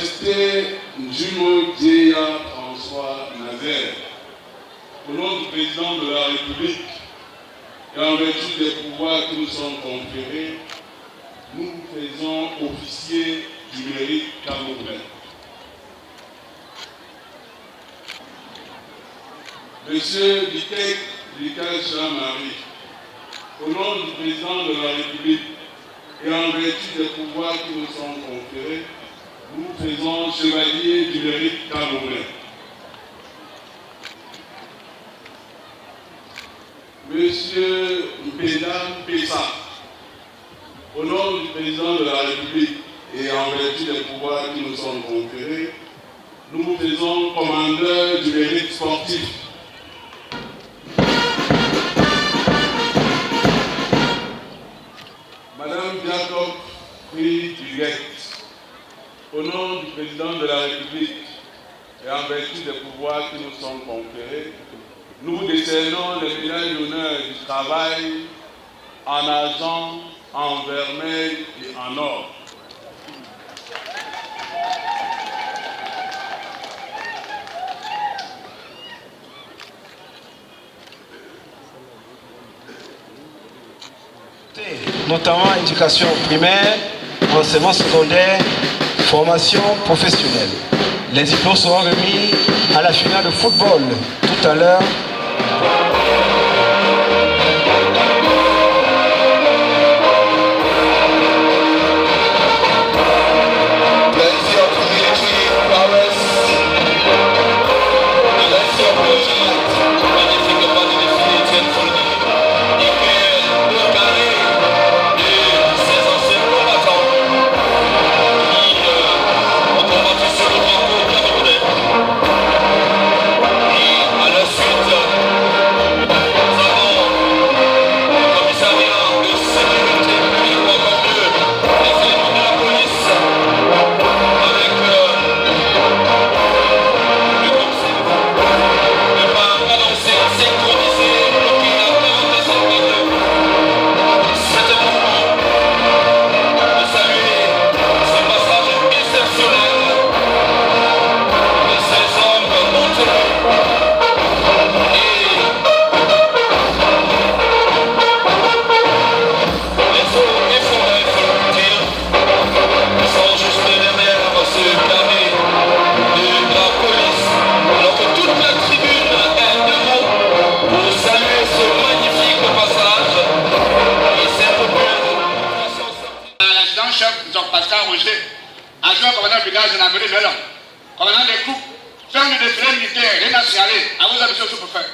Majesté Njumo Djeya François Nazaire, au nom du président de la République et en vertu des pouvoirs qui nous sont conférés, nous vous faisons officier du mérite camerounais. Monsieur Bitek Jean-Marie, au nom du président de la République et en vertu des pouvoirs qui nous sont conférés, nous faisons chevalier du mérite camerounais. Monsieur Mpeda Pessa, au nom du président de la République et en vertu des pouvoirs qui nous sont conférés, nous vous faisons commandeur du mérite sportif. Madame Jacob Fried-Duguet, au nom du président de la République et en vertu des pouvoirs qui nous sont conférés, nous vous décernons les médailles d'honneur du travail en argent, en vermeil et en or. Notamment éducation primaire, enseignement secondaire, formation professionnelle. Les diplômes seront remis à la finale de football tout à l'heure. Adjoint commandant de brigade gendarmerie de l'homme, commandant des troupes, fin du défilé militaire, rien à signaler, à vos ambitions sous-préfet.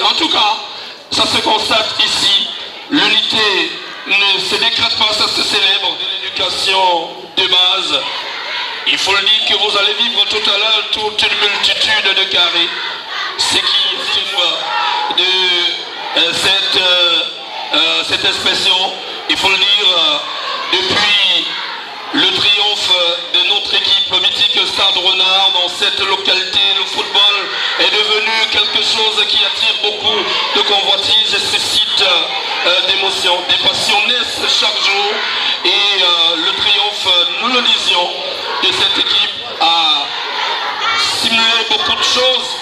En tout cas, ça se constate ici, l'unité ne se décrète pas, ça se célèbre de l'éducation de base. Il faut le dire que vous allez vivre tout à l'heure toute une multitude de carrés, ce qui est de cette expression, il faut le dire, depuis le triomphe de notre équipe mythique Stade Renard dans cette localité, le football est devenu quelque chose qui attire beaucoup de convoitises et suscite d'émotions. Des passions naissent chaque jour et le triomphe, nous le disions, de cette équipe a simulé beaucoup de choses,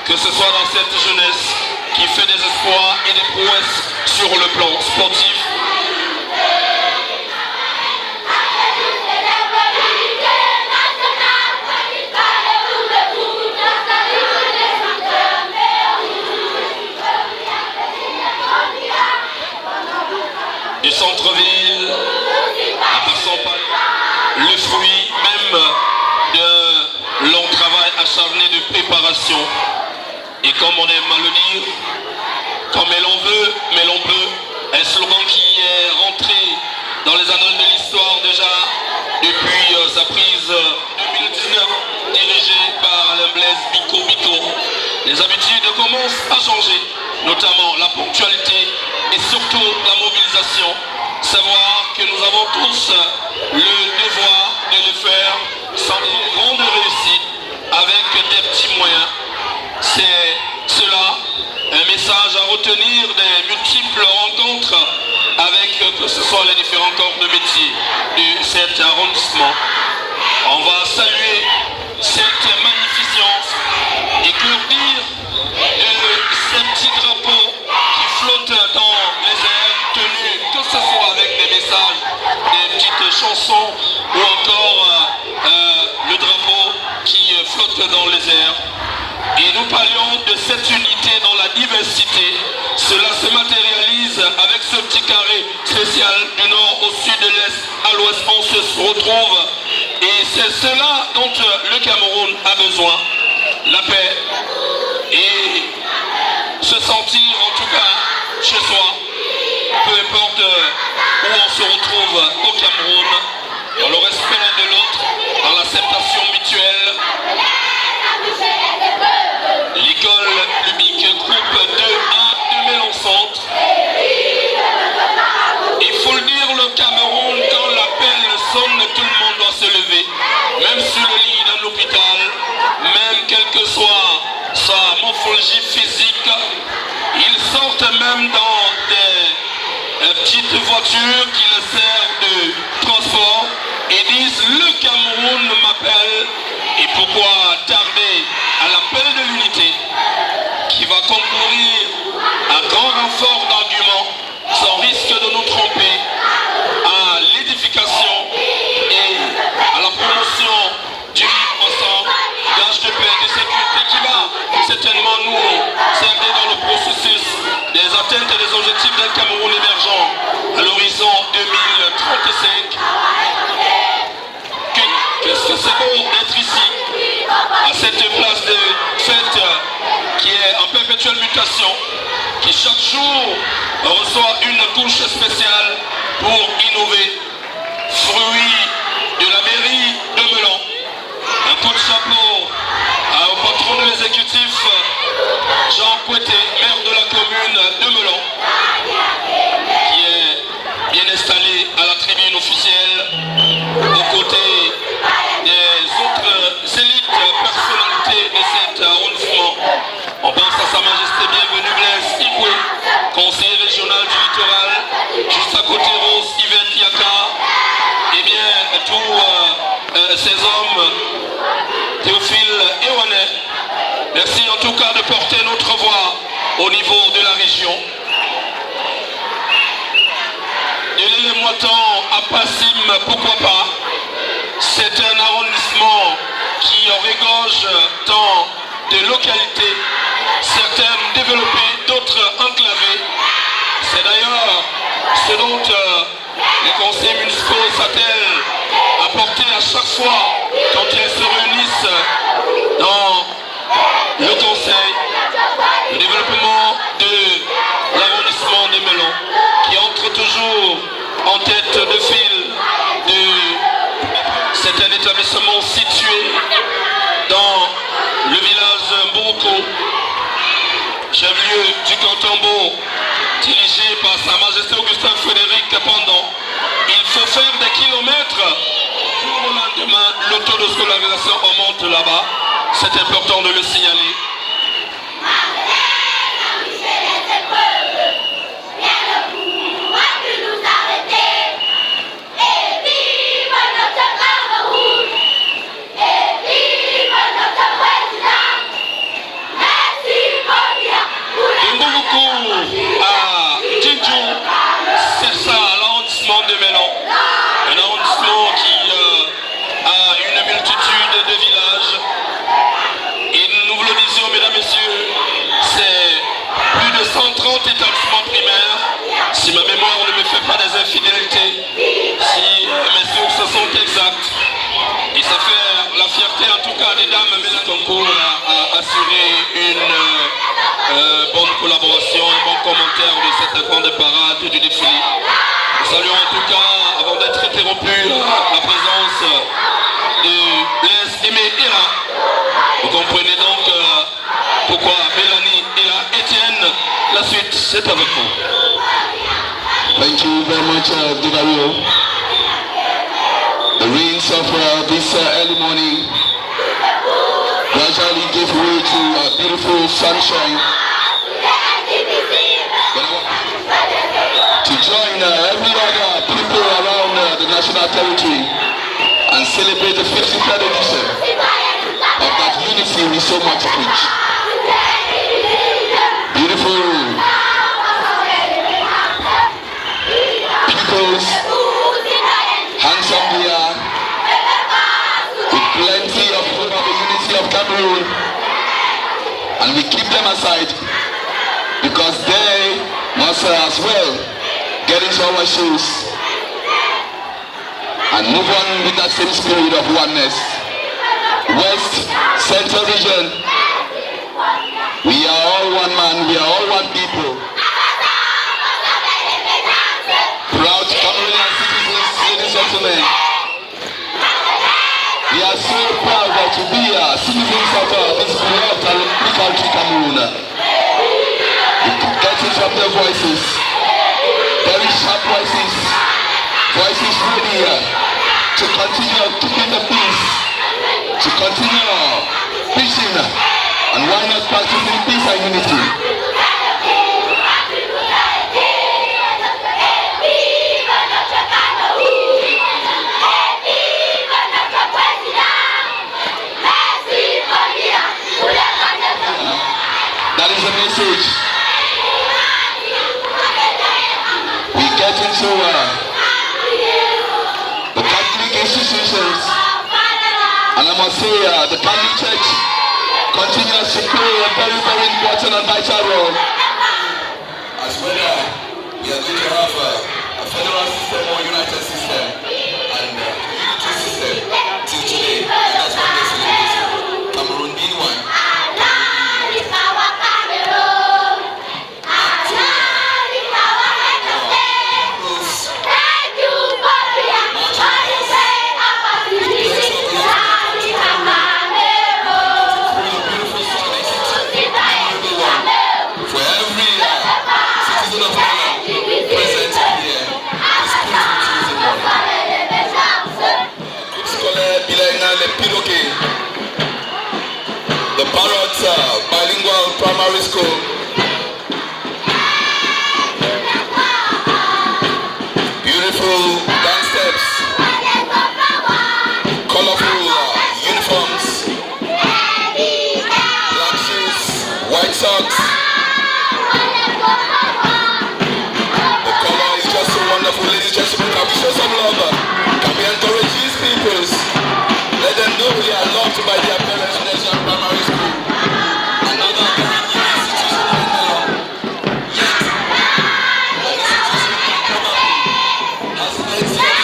que ce soit dans cette jeunesse qui fait des espoirs et des prouesses sur le plan sportif. centre-ville, en passant par le fruit même de long travail acharné de préparation. Et comme on aime à le dire, comme l'on veut, mais l'on peut, un slogan qui est rentré dans les annales de l'histoire déjà depuis sa prise 2019, dirigée par Alain Blaise Bico. Les habitudes commencent à changer, notamment la ponctualité et surtout la mobilisation. Savoir que nous avons tous le devoir de le faire sans grande réussite, avec des petits moyens. C'est cela, un message à retenir des multiples rencontres avec que ce soit les différents corps de métier de cet arrondissement. On va saluer cette magnificence et que dire de ces petits drapeaux qui flottent dans les airs tenus, que ce soit avec des messages, des petites chansons ou encore le drapeau qui flotte dans les airs. Et nous parlions de cette unité dans la diversité. Cela se matérialise avec ce petit carré spécial du nord au sud, de l'est à l'ouest. On se retrouve et c'est cela dont le Cameroun a besoin. La paix et se sentir en tout cas chez soi, peu importe où on se retrouve au Cameroun, dans le respect de l'autre, dans l'acceptation mutuelle. L'école publique groupe 2A de Mélencentre. Il faut le dire, le Cameroun, quand l'appel sonne, tout le monde doit se lever. Même sur le lit d'un hôpital, même quelle que soit sa morphologie physique, ils sortent même dans des petites voitures qui le servent de transport et disent « Le Cameroun m'appelle ». Et pourquoi tarder à l'appel de l'unité qui va concourir à grand renfort d'arguments sans risque de nous tromper à l'édification et à la promotion du vivre ensemble, gage de paix, de sécurité qui va certainement nous servir dans le processus des atteintes et des objectifs d'un Cameroun émergent à l'horizon 2035. Qu'est-ce que c'est beau d'être ici, à cette place de fête qui est en perpétuelle mutation, qui chaque jour reçoit une couche spéciale pour innover, fruit de la mairie de Melon. Un coup de chapeau au patron de l'exécutif, Jean Couetté, maire de la commune de Melon, qui est bien installé à la tribune officielle, aux côtés des autres élites, personnalités de cet arrondissement. On pense à Sa Majesté bienvenue Blaise Ikwe, conseiller régional du littoral, juste à côté Rose Yvette Yaka, et bien tous ces hommes, Théophile Ewanet. Merci en tout cas de porter notre voix au niveau de la région. De l'Élémoitan à Passim, pourquoi pas. C'est un arrondissement qui regorge tant de localités, certaines développées, d'autres enclavées. C'est d'ailleurs ce dont les conseils municipaux s'attellent à porter à chaque fois quand ils se réunissent dans le conseil, le développement de l'arrondissement de Melon, qui entre toujours en tête de file de. C'est un établissement situé dans le village Mboko, chef-lieu du canton Bo, dirigé par Sa Majesté Augustin Frédéric Pendant. Il faut faire des kilomètres pour le lendemain. Le taux de scolarisation remonte là-bas. C'est important de le signaler. À Djindjou, c'est ça, l'arrondissement de Melon. Un arrondissement qui a une multitude de villages. Et nous vous le disions Madame Mélanie Concours a assuré une bonne collaboration, un bon commentaire de cette grande parade du défilé. Nous saluons en tout cas, avant d'être interrompu, la présence de Blaise Aimé Ira. Vous comprenez donc pourquoi Mélanie Ira Etienne, la suite c'est avec vous. Thank you very much, Divario. The rains of this early morning gradually gave way to beautiful sunshine. To join every other people around the national territory and celebrate the 50th edition of that unity we so much preach. Beautiful peoples, handsome we are, with plenty of hope of the unity of Cameroon, and we keep them aside because they must as well get into our shoes and move on with that same spirit of oneness. West Central Region, we are all one man, we are all one people. Proud Cameroonian citizens, ladies and gentlemen, we are so proud to be citizens of this beloved country, Cameroon. We keep getting from their voices, very sharp voices, voices ready to continue keeping the peace, to continue preaching, and why not practicing peace and unity? That is the message. We get into the Catholic institutions, and I must say the Catholic Church continues to play a very, very important and vital role. As whether we are going to have a federal system or united system, and unity system till today, and that's what we're celebrating. Cameroon being one. The Parrot Bilingual Primary School. Beautiful dance steps, colorful uniforms, black shoes, white socks. The color is just so wonderful, ladies and gentlemen. Can we show some love? Can we encourage these peoples? Let them know they are loved by their parents in their primary school. Another very new institution in Melon. Yet, an institution in Cameroon has led to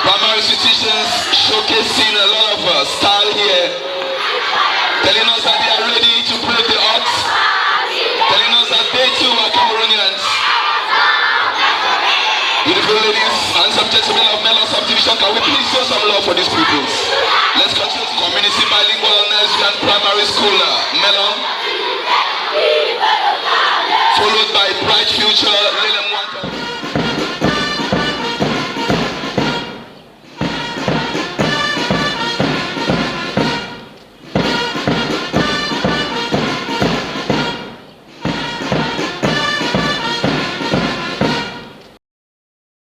primary institutions showcasing a lot of style here, telling us that they are ready to break the odds, telling us that they too are Cameroonians. Beautiful ladies and some gentlemen of Melon Subdivision, can we please show some love for these people? Let's continue community bilingualness, Primary School,